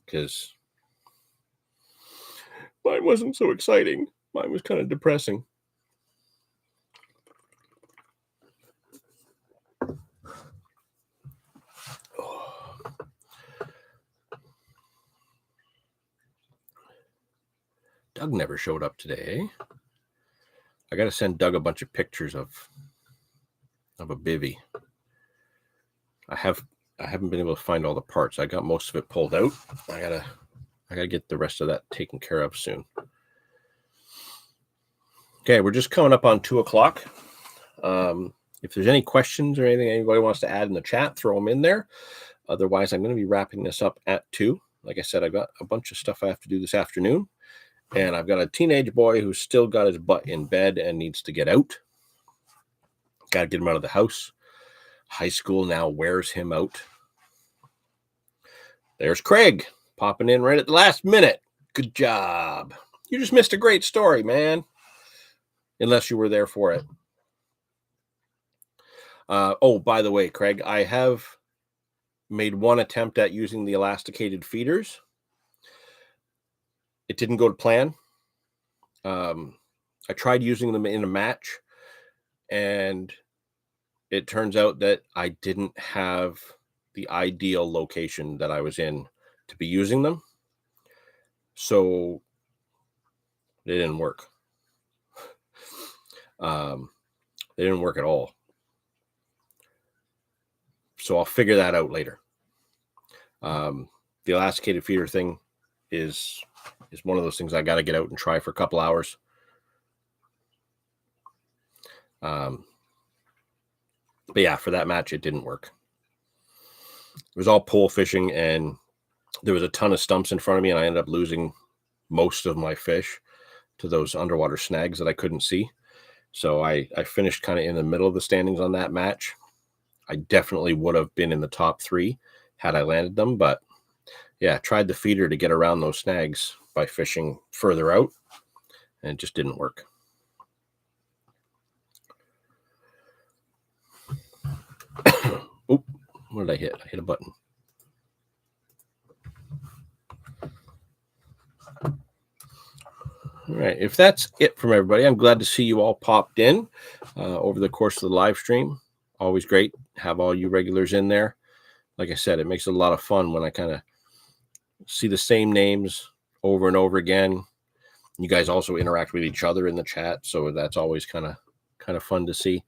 Because mine wasn't so exciting. Mine was kind of depressing. Oh. Doug never showed up today. I got to send Doug a bunch of pictures of a bivvy. I haven't been able to find all the parts. I got most of it pulled out. I gotta get the rest of that taken care of soon. Okay, we're just coming up on 2 o'clock. If there's any questions or anything anybody wants to add in the chat, throw them in there. Otherwise, I'm going to be wrapping this up at 2. Like I said, I've got a bunch of stuff I have to do this afternoon. And I've got a teenage boy who's still got his butt in bed and needs to get out. Got to get him out of the house. High school now wears him out. There's Craig popping in right at the last minute. Good job. You just missed a great story, man. Unless you were there for it. Oh, by the way, Craig, I have made one attempt at using the elasticated feeders. It didn't go to plan. I tried using them in a match, and it turns out that I didn't have the ideal location that I was in to be using them. So they didn't work. They didn't work at all. So I'll figure that out later. The elasticated feeder thing is one of those things I got to get out and try for a couple hours. But yeah, for that match, it didn't work. It was all pole fishing, and there was a ton of stumps in front of me, and I ended up losing most of my fish to those underwater snags that I couldn't see. So I finished kind of in the middle of the standings on that match. I definitely would have been in the top 3 had I landed them, but yeah, tried the feeder to get around those snags by fishing further out, and it just didn't work. Oop, what did I hit? I hit a button. All right, if that's it from everybody, I'm glad to see you all popped in over the course of the live stream. Always great. Have all you regulars in there. Like I said, it makes it a lot of fun when I kind of see the same names over and over again. You guys also interact with each other in the chat, so that's always kind of fun to see.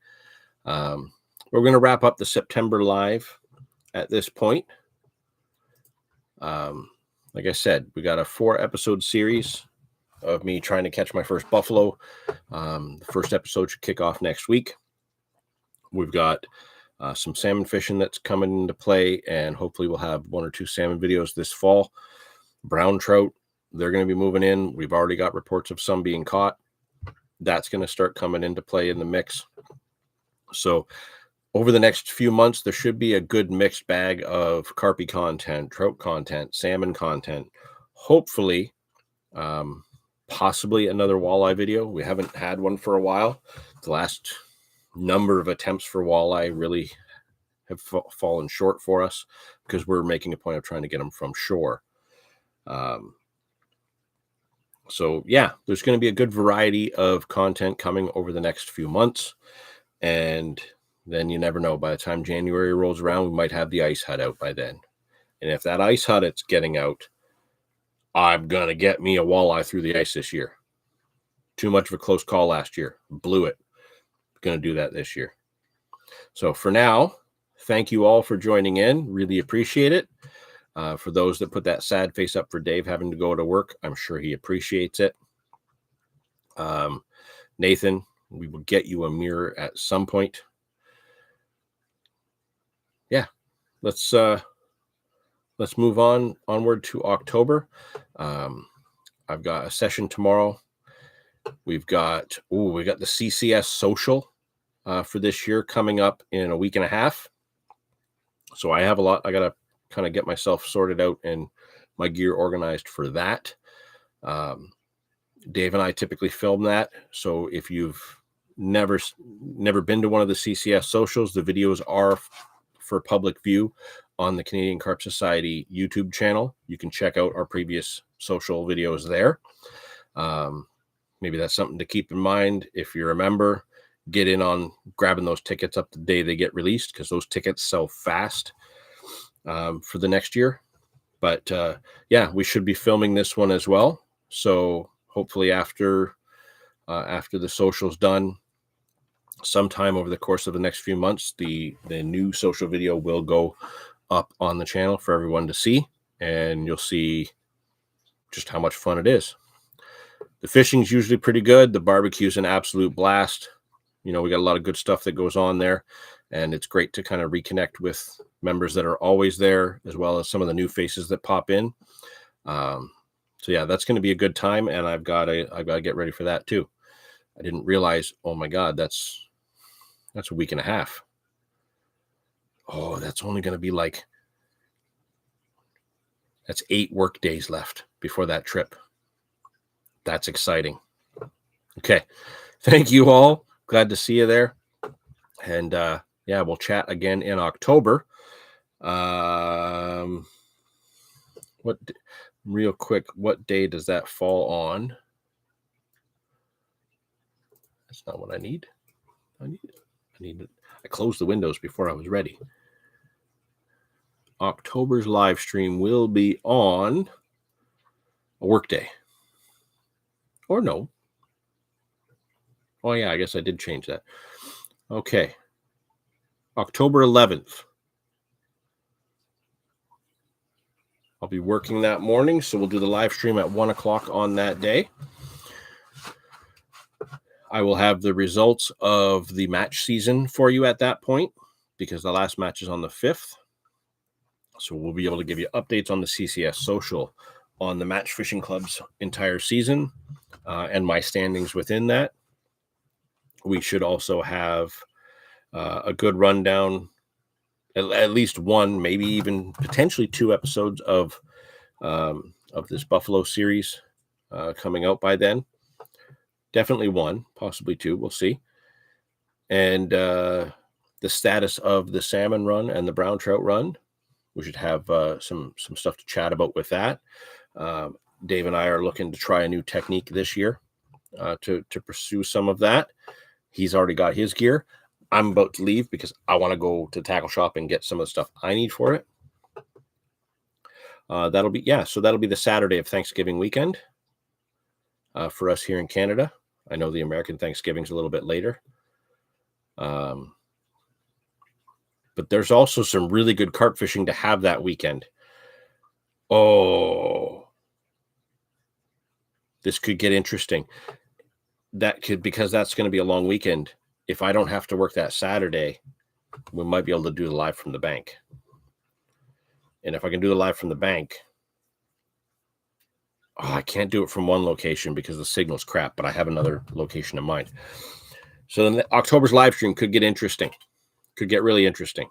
We're going to wrap up the September live at this point. Like I said, we got a 4-episode series of me trying to catch my first buffalo. The first episode should kick off next week. We've got some salmon fishing that's coming into play, and hopefully we'll have 1 or 2 salmon videos this fall. Brown trout, they're going to be moving in. We've already got reports of some being caught. That's going to start coming into play in the mix. So over the next few months, there should be a good mixed bag of carpy content, trout content, salmon content. Hopefully, possibly another walleye video. We haven't had one for a while. The last number of attempts for walleye really have fallen short for us because we're making a point of trying to get them from shore. So yeah, there's going to be a good variety of content coming over the next few months. And then you never know, by the time January rolls around, we might have the ice hut out by then. And if that ice hut it's getting out, I'm going to get me a walleye through the ice this year. Too much of a close call last year. Blew it. Going to do that this year. So for now, thank you all for joining in. Really appreciate it. For those that put that sad face up for Dave having to go to work, I'm sure he appreciates it. Nathan, we will get you a mirror at some point. Yeah, let's move onward to October. I've got a session tomorrow. We've got the CCS social for this year coming up in a week and a half. So I have a lot. I got to kind of get myself sorted out and my gear organized for that. Dave and I typically film that. So if you've never been to one of the CCS socials, the videos are for public view on the Canadian Carp Society YouTube channel. You can check out our previous social videos there. Maybe that's something to keep in mind. If you're a member, get in on grabbing those tickets up the day they get released, because those tickets sell fast for the next year. But yeah, we should be filming this one as well. So hopefully after the social's done, sometime over the course of the next few months, the new social video will go up on the channel for everyone to see, and you'll see just how much fun it is. The fishing's usually pretty good. The barbecue's an absolute blast. You know, we got a lot of good stuff that goes on there, and it's great to kind of reconnect with members that are always there, as well as some of the new faces that pop in. So yeah, that's going to be a good time, and I've got to get ready for that too. I didn't realize, oh my God, that's a week and a half. Oh, that's only going to be that's 8 work days left before that trip. That's exciting. Okay. Thank you all. Glad to see you there. And yeah, we'll chat again in October. Real quick, what day does that fall on? That's not what I need. I closed the windows before I was ready. October's live stream will be on a work day. Or no. Oh yeah, I guess I did change that. Okay. October 11th. I'll be working that morning, so we'll do the live stream at 1 o'clock on that day. I will have the results of the match season for you at that point, because the last match is on the 5th. So we'll be able to give you updates on the CCS social, on the Match Fishing Club's entire season, and my standings within that. We should also have a good rundown, at least one, maybe even potentially 2 episodes of this Buffalo series coming out by then. Definitely 1, possibly 2. We'll see. And the status of the salmon run and the brown trout run. We should have some stuff to chat about with that. Dave and I are looking to try a new technique this year to pursue some of that. He's already got his gear. I'm about to leave because I want to go to the tackle shop and get some of the stuff I need for it. That'll be the Saturday of Thanksgiving weekend for us here in Canada. I know the American Thanksgiving's a little bit later. But there's also some really good carp fishing to have that weekend. Oh, this could get interesting. Because that's going to be a long weekend. If I don't have to work that Saturday, we might be able to do the live from the bank. And if I can do the live from the bank, I can't do it from one location because the signal's crap, but I have another location in mind. So then October's live stream could get interesting. Could get really interesting.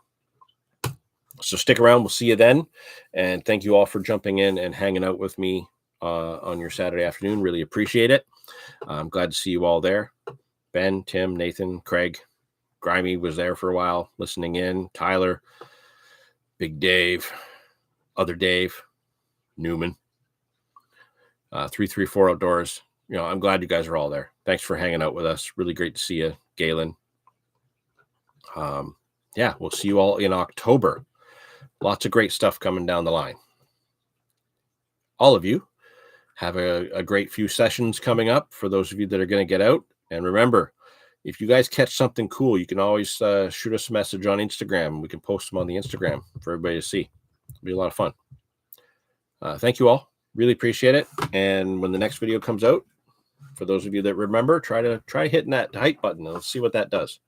So stick around. We'll see you then. And thank you all for jumping in and hanging out with me on your Saturday afternoon. Really appreciate it. I'm glad to see you all there. Ben, Tim, Nathan, Craig, Grimy was there for a while listening in. Tyler, Big Dave, Other Dave, Newman, 334 Outdoors. You know, I'm glad you guys are all there. Thanks for hanging out with us. Really great to see you, Galen. Yeah, we'll see you all in October. Lots of great stuff coming down the line. All of you have a great few sessions coming up for those of you that are going to get out. And remember, if you guys catch something cool, you can always shoot us a message on Instagram. We can post them on the Instagram for everybody to see. It'll be a lot of fun. Thank you all. Really appreciate it. And when the next video comes out, For those of you that remember, try hitting that height button and let's see what that does.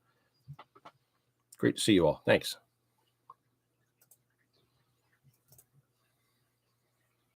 Great to see you all. Thanks.